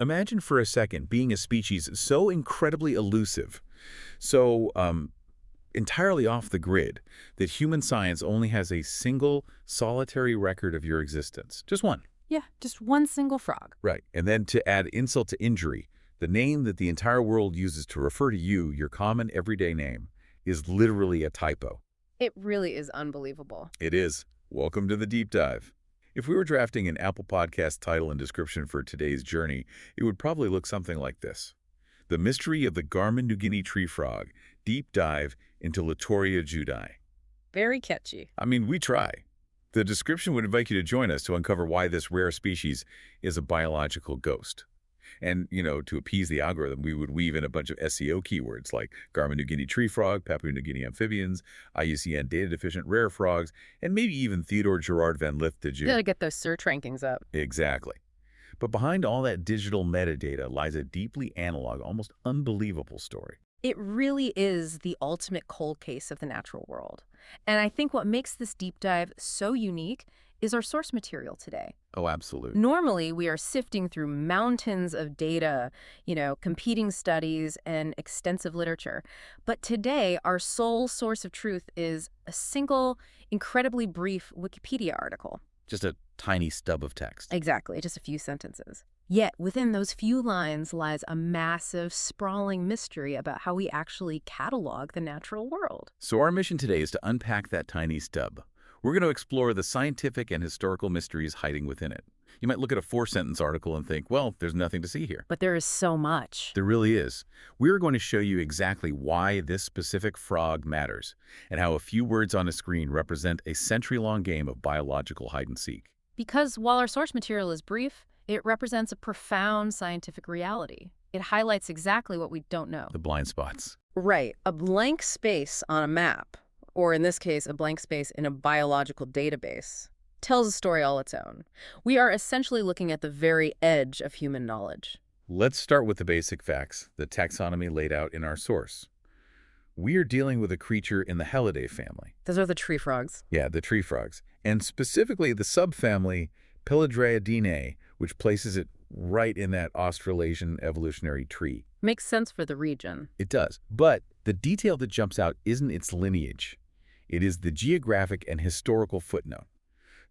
Imagine for a second being a species so incredibly elusive, so entirely off the grid, that human science only has a single, solitary record of your existence. Just one. Yeah, just one single frog. Right. And then to add insult to injury, the name that the entire world uses to refer to you, your common everyday name, is literally a typo. It really is unbelievable. It is. Welcome to the deep dive. If we were drafting an Apple Podcast title and description for today's journey, it would probably look something like this: The Mystery of the Garmin New Guinea Tree Frog, Deep Dive into Latoria judai. Very catchy. I mean, we try. The description would invite you to join us to uncover why this rare species is a biological ghost. And, to appease the algorithm, we would weave in a bunch of SEO keywords like Garmin New Guinea tree frog, Papua New Guinea amphibians, IUCN data-deficient rare frogs, and maybe even Theodore Gerard van Liftejeu. You gotta get those search rankings up. Exactly. But behind all that digital metadata lies a deeply analog, almost unbelievable story. It really is the ultimate cold case of the natural world. And I think what makes this deep dive so unique is our source material today. Oh, absolutely. Normally, we are sifting through mountains of data, competing studies and extensive literature. But today, our sole source of truth is a single, incredibly brief Wikipedia article. Just a tiny stub of text. Exactly, just a few sentences. Yet, within those few lines lies a massive, sprawling mystery about how we actually catalog the natural world. So our mission today is to unpack that tiny stub. We're going to explore the scientific and historical mysteries hiding within it. You might look at a 4-sentence article and think, well, there's nothing to see here. But there is so much. There really is. We're going to show you exactly why this specific frog matters and how a few words on a screen represent a century-long game of biological hide-and-seek. Because while our source material is brief, it represents a profound scientific reality. It highlights exactly what we don't know. The blind spots. Right. A blank space on a map, or in this case, a blank space in a biological database, tells a story all its own. We are essentially looking at the very edge of human knowledge. Let's start with the basic facts, the taxonomy laid out in our source. We are dealing with a creature in the Helidae family. Those are the tree frogs. Yeah, the tree frogs. And specifically the subfamily Pelodriadinae, which places it right in that Australasian evolutionary tree. Makes sense for the region. It does. But the detail that jumps out isn't its lineage. It is the geographic and historical footnote.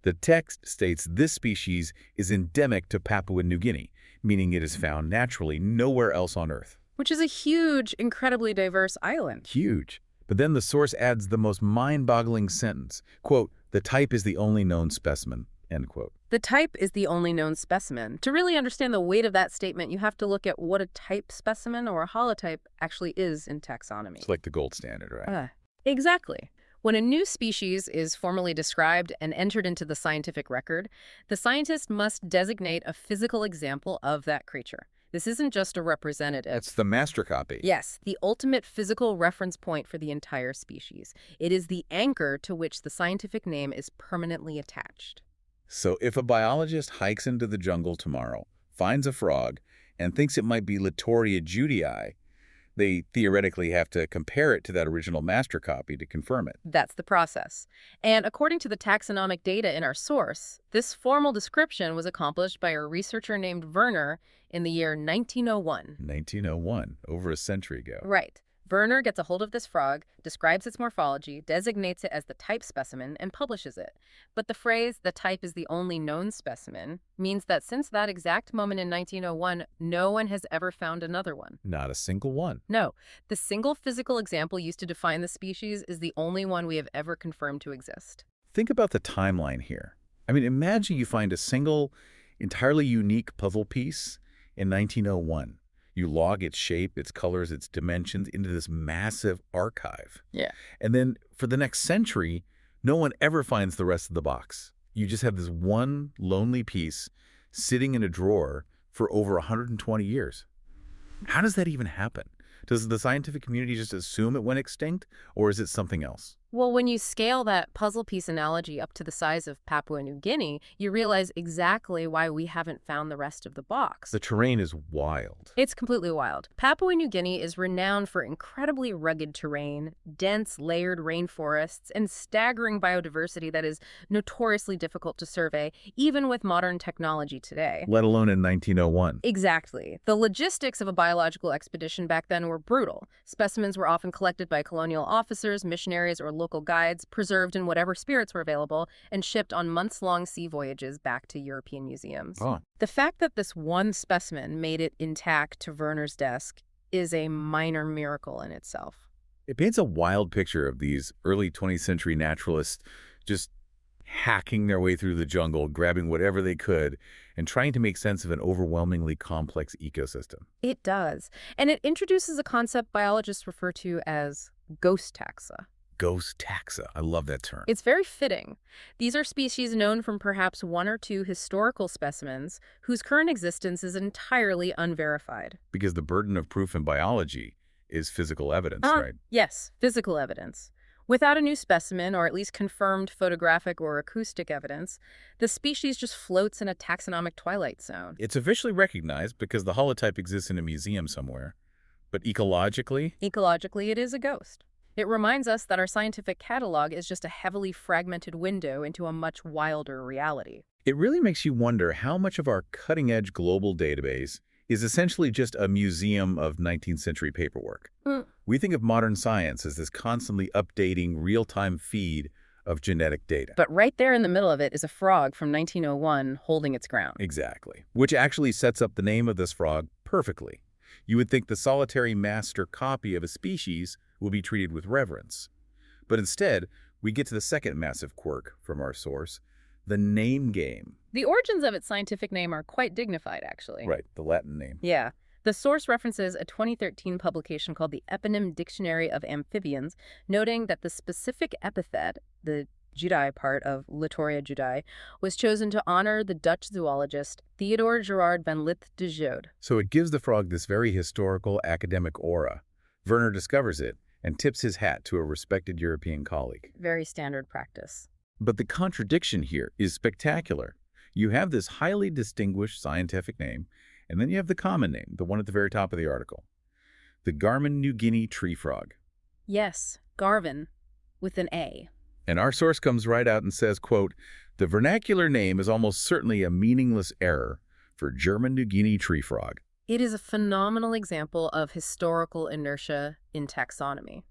The text states this species is endemic to Papua New Guinea, meaning it is found naturally nowhere else on Earth. Which is a huge, incredibly diverse island. Huge. But then the source adds the most mind-boggling sentence, quote, "The type is the only known specimen," end quote. The type is the only known specimen. To really understand the weight of that statement, you have to look at what a type specimen or a holotype actually is in taxonomy. It's like the gold standard, right? Exactly. When a new species is formally described and entered into the scientific record, the scientist must designate a physical example of that creature. This isn't just a representative. It's the master copy. Yes, the ultimate physical reference point for the entire species. It is the anchor to which the scientific name is permanently attached. So if a biologist hikes into the jungle tomorrow, finds a frog, and thinks it might be Latoria judai, they theoretically have to compare it to that original master copy to confirm it. That's the process. And according to the taxonomic data in our source, this formal description was accomplished by a researcher named Werner in the year 1901. 1901, over a century ago. Right. Werner gets a hold of this frog, describes its morphology, designates it as the type specimen, and publishes it. But the phrase, "the type is the only known specimen," means that since that exact moment in 1901, no one has ever found another one. Not a single one. No. The single physical example used to define the species is the only one we have ever confirmed to exist. Think about the timeline here. I mean, imagine you find a single, entirely unique puzzle piece in 1901. You log its shape, its colors, its dimensions into this massive archive. Yeah. And then for the next century, no one ever finds the rest of the box. You just have this one lonely piece sitting in a drawer for over 120 years. How does that even happen? Does the scientific community just assume it went extinct, or is it something else? Well, when you scale that puzzle piece analogy up to the size of Papua New Guinea, you realize exactly why we haven't found the rest of the box. The terrain is wild. It's completely wild. Papua New Guinea is renowned for incredibly rugged terrain, dense, layered rainforests, and staggering biodiversity that is notoriously difficult to survey, even with modern technology today. Let alone in 1901. Exactly. The logistics of a biological expedition back then were brutal. Specimens were often collected by colonial officers, missionaries, or local guides, preserved in whatever spirits were available, and shipped on months-long sea voyages back to European museums. Oh. The fact that this one specimen made it intact to Werner's desk is a minor miracle in itself. It paints a wild picture of these early 20th century naturalists just hacking their way through the jungle, grabbing whatever they could, and trying to make sense of an overwhelmingly complex ecosystem. It does. And it introduces a concept biologists refer to as ghost taxa. Ghost taxa. I love that term. It's very fitting. These are species known from perhaps one or two historical specimens whose current existence is entirely unverified. Because the burden of proof in biology is physical evidence, right? Yes, physical evidence. Without a new specimen, or at least confirmed photographic or acoustic evidence, the species just floats in a taxonomic twilight zone. It's officially recognized because the holotype exists in a museum somewhere. But ecologically? Ecologically, it is a ghost. It reminds us that our scientific catalog is just a heavily fragmented window into a much wilder reality. It really makes you wonder how much of our cutting-edge global database is essentially just a museum of 19th century paperwork. We think of modern science as this constantly updating real-time feed of genetic data. But right there in the middle of it is a frog from 1901 holding its ground. Exactly. Which actually sets up the name of this frog perfectly. You would think the solitary master copy of a species will be treated with reverence. But instead, we get to the second massive quirk from our source, the name game. The origins of its scientific name are quite dignified, actually. Right, the Latin name. Yeah. The source references a 2013 publication called the Eponym Dictionary of Amphibians, noting that the specific epithet, the Judai part of Litoria judai, was chosen to honor the Dutch zoologist Theodore Gerard van Lith de Jode. So it gives the frog this very historical academic aura. Werner discovers it and tips his hat to a respected European colleague. Very standard practice. But the contradiction here is spectacular. You have this highly distinguished scientific name, and then you have the common name, the one at the very top of the article. The Garmin New Guinea tree frog. Yes, Garvin, with an A. And our source comes right out and says, quote, the vernacular name is almost certainly a meaningless error for German New Guinea tree frog. It is a phenomenal example of historical inertia in taxonomy.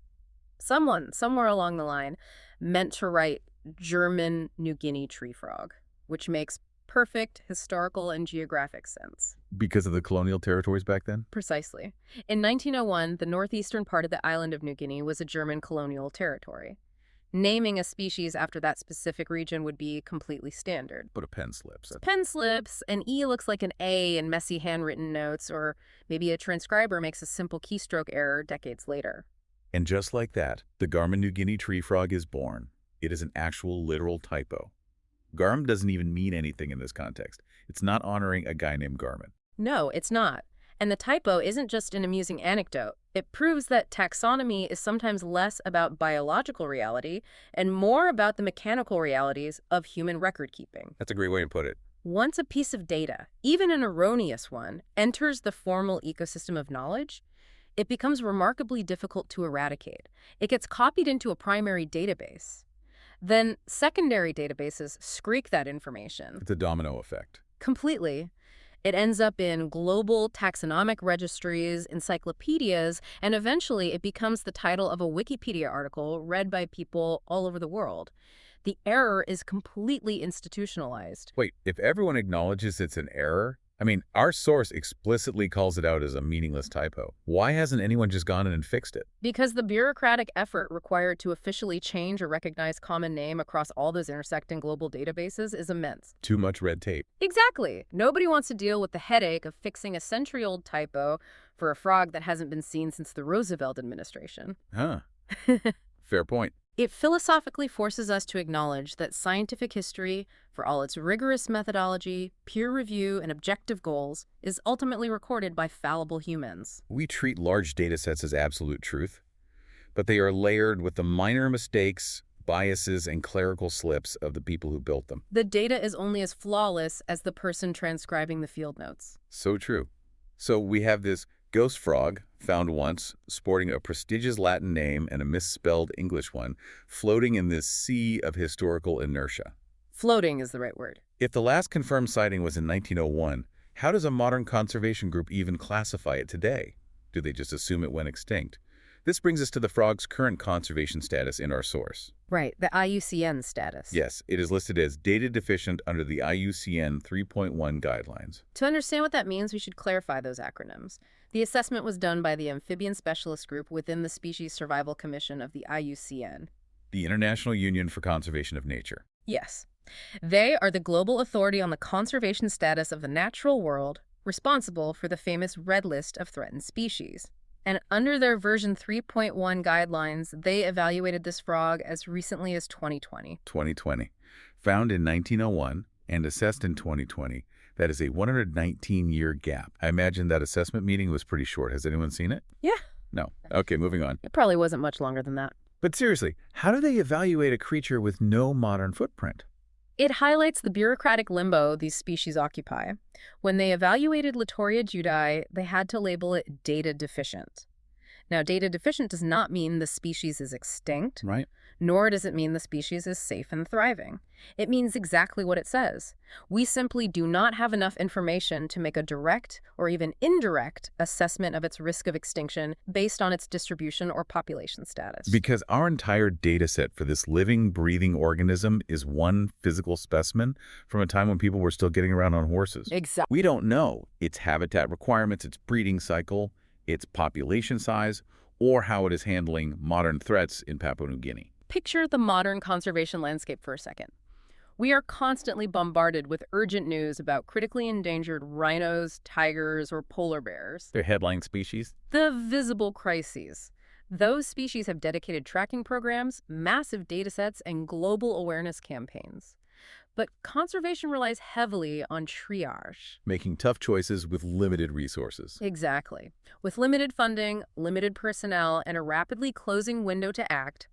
Someone, somewhere along the line, meant to write German New Guinea tree frog, which makes perfect historical and geographic sense. Because of the colonial territories back then? Precisely. In 1901, the northeastern part of the island of New Guinea was a German colonial territory. Naming a species after that specific region would be completely standard. But a pen slips. Pen slips, an E looks like an A in messy handwritten notes, or maybe a transcriber makes a simple keystroke error decades later. And just like that, the Garmin New Guinea tree frog is born. It is an actual literal typo. Garm doesn't even mean anything in this context. It's not honoring a guy named Garmin. No, it's not. And the typo isn't just an amusing anecdote. It proves that taxonomy is sometimes less about biological reality and more about the mechanical realities of human record keeping. That's a great way to put it. Once a piece of data, even an erroneous one, enters the formal ecosystem of knowledge, it becomes remarkably difficult to eradicate. It gets copied into a primary database. Then secondary databases screek that information. It's a domino effect. Completely. It ends up in global taxonomic registries, encyclopedias, and eventually it becomes the title of a Wikipedia article read by people all over the world. The error is completely institutionalized. Wait, if everyone acknowledges it's an error, I mean, our source explicitly calls it out as a meaningless typo. Why hasn't anyone just gone in and fixed it? Because the bureaucratic effort required to officially change or recognize common name across all those intersecting global databases is immense. Too much red tape. Exactly. Nobody wants to deal with the headache of fixing a century-old typo for a frog that hasn't been seen since the Roosevelt administration. Huh. Fair point. It philosophically forces us to acknowledge that scientific history, for all its rigorous methodology, peer review, and objective goals, is ultimately recorded by fallible humans. We treat large data sets as absolute truth. but they are layered with the minor mistakes, biases, and clerical slips of the people who built them. The data is only as flawless as the person transcribing the field notes. So true. So we have this ghost frog, found once, sporting a prestigious Latin name and a misspelled English one, floating in this sea of historical inertia. Floating is the right word. If the last confirmed sighting was in 1901, how does a modern conservation group even classify it today? Do they just assume it went extinct? This brings us to the frog's current conservation status in our source. Right, the IUCN status. Yes, it is listed as data deficient under the IUCN 3.1 guidelines. To understand what that means, we should clarify those acronyms. The assessment was done by the Amphibian Specialist Group within the Species Survival Commission of the IUCN. The International Union for Conservation of Nature. Yes. They are the global authority on the conservation status of the natural world, responsible for the famous Red List of Threatened Species. And under their version 3.1 guidelines, they evaluated this frog as recently as 2020. 2020. Found in 1901 and assessed in 2020. That is a 119-year gap. I imagine that assessment meeting was pretty short. Has anyone seen it? Yeah. No. Okay, moving on. It probably wasn't much longer than that. But seriously, how do they evaluate a creature with no modern footprint? It highlights the bureaucratic limbo these species occupy. When they evaluated Latoria judi, they had to label it data deficient. Now, data deficient does not mean the species is extinct, Right. nor does it mean the species is safe and thriving. It means exactly what it says. We simply do not have enough information to make a direct or even indirect assessment of its risk of extinction based on its distribution or population status. Because our entire data set for this living, breathing organism is one physical specimen from a time when people were still getting around on horses. Exactly. We don't know its habitat requirements, its breeding cycle, its population size, or how it is handling modern threats in Papua New Guinea. Picture the modern conservation landscape for a second. We are constantly bombarded with urgent news about critically endangered rhinos, tigers, or polar bears. They're headline species. The visible crises. Those species have dedicated tracking programs, massive data sets, and global awareness campaigns. But conservation relies heavily on triage. Making tough choices with limited resources. Exactly. With limited funding, limited personnel, and a rapidly closing window to act,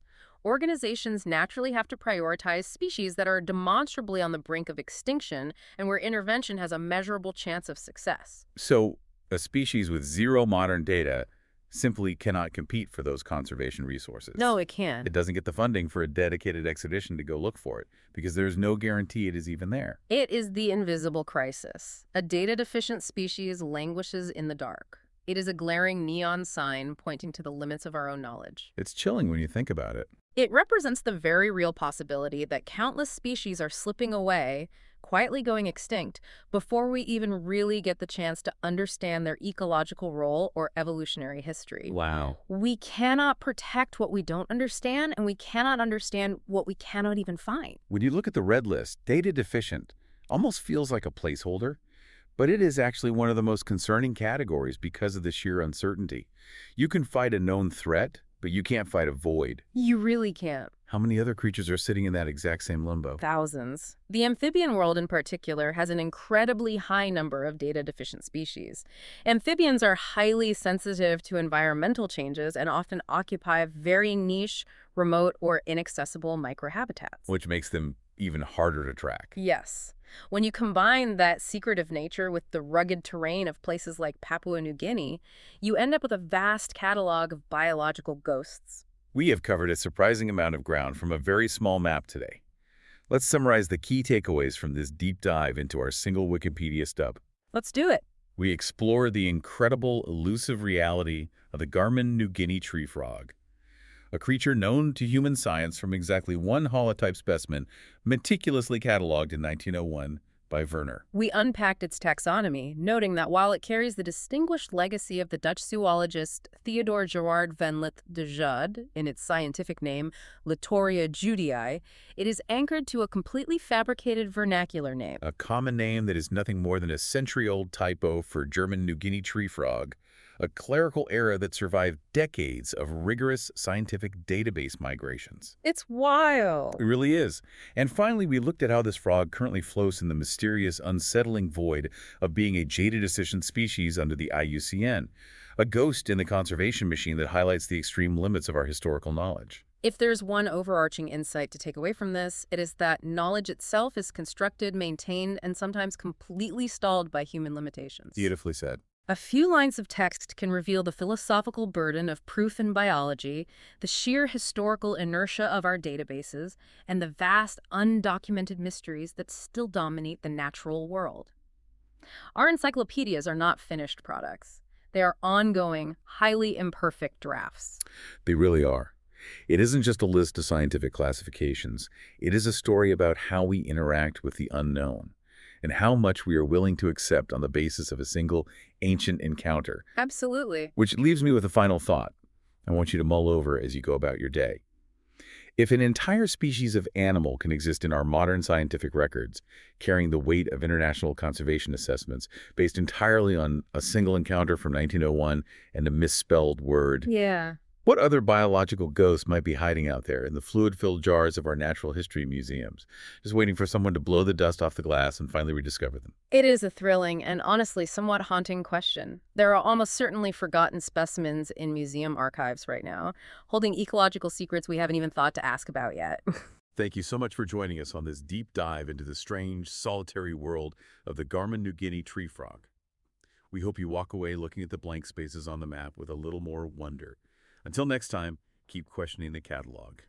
organizations naturally have to prioritize species that are demonstrably on the brink of extinction and where intervention has a measurable chance of success. So, a species with zero modern data simply cannot compete for those conservation resources. No, it can. It doesn't get the funding for a dedicated expedition to go look for it because there's no guarantee it is even there. It is the invisible crisis. A data-deficient species languishes in the dark. It is a glaring neon sign pointing to the limits of our own knowledge. It's chilling when you think about it. It represents the very real possibility that countless species are slipping away, quietly going extinct, before we even really get the chance to understand their ecological role or evolutionary history. Wow. We cannot protect what we don't understand, and we cannot understand what we cannot even find. When you look at the red list, data deficient almost feels like a placeholder, but it is actually one of the most concerning categories because of the sheer uncertainty. You can fight a known threat, but you can't fight a void. You really can't. How many other creatures are sitting in that exact same limbo? Thousands. The amphibian world in particular has an incredibly high number of data-deficient species. Amphibians are highly sensitive to environmental changes and often occupy very niche, remote, or inaccessible microhabitats. Which makes them even harder to track. Yes. When you combine that secretive nature with the rugged terrain of places like Papua New Guinea, you end up with a vast catalog of biological ghosts. We have covered a surprising amount of ground from a very small map today. Let's summarize the key takeaways from this deep dive into our single Wikipedia stub. Let's do it. We explore the incredible, elusive reality of the Garmin New Guinea tree frog, a creature known to human science from exactly one holotype specimen meticulously cataloged in 1901 by Werner. We unpacked its taxonomy, noting that while it carries the distinguished legacy of the Dutch zoologist Theodore Gerard van Lith de Jode in its scientific name, Latoria judii, it is anchored to a completely fabricated vernacular name. A common name that is nothing more than a century-old typo for German New Guinea tree frog, a clerical error that survived decades of rigorous scientific database migrations. It's wild. It really is. And finally, we looked at how this frog currently floats in the mysterious, unsettling void of being a jaded decision species under the IUCN, a ghost in the conservation machine that highlights the extreme limits of our historical knowledge. If there's one overarching insight to take away from this, it is that knowledge itself is constructed, maintained, and sometimes completely stalled by human limitations. Beautifully said. A few lines of text can reveal the philosophical burden of proof in biology, the sheer historical inertia of our databases, and the vast, undocumented mysteries that still dominate the natural world. Our encyclopedias are not finished products. They are ongoing, highly imperfect drafts. They really are. It isn't just a list of scientific classifications. It is a story about how we interact with the unknown and how much we are willing to accept on the basis of a single ancient encounter. Absolutely. Which leaves me with a final thought I want you to mull over as you go about your day. If an entire species of animal can exist in our modern scientific records, carrying the weight of international conservation assessments based entirely on a single encounter from 1901 and a misspelled word, Yeah. what other biological ghosts might be hiding out there in the fluid-filled jars of our natural history museums, just waiting for someone to blow the dust off the glass and finally rediscover them? It is a thrilling and honestly somewhat haunting question. There are almost certainly forgotten specimens in museum archives right now, holding ecological secrets we haven't even thought to ask about yet. Thank you so much for joining us on this deep dive into the strange, solitary world of the Garmin New Guinea tree frog. We hope you walk away looking at the blank spaces on the map with a little more wonder. Until next time, keep questioning the catalog.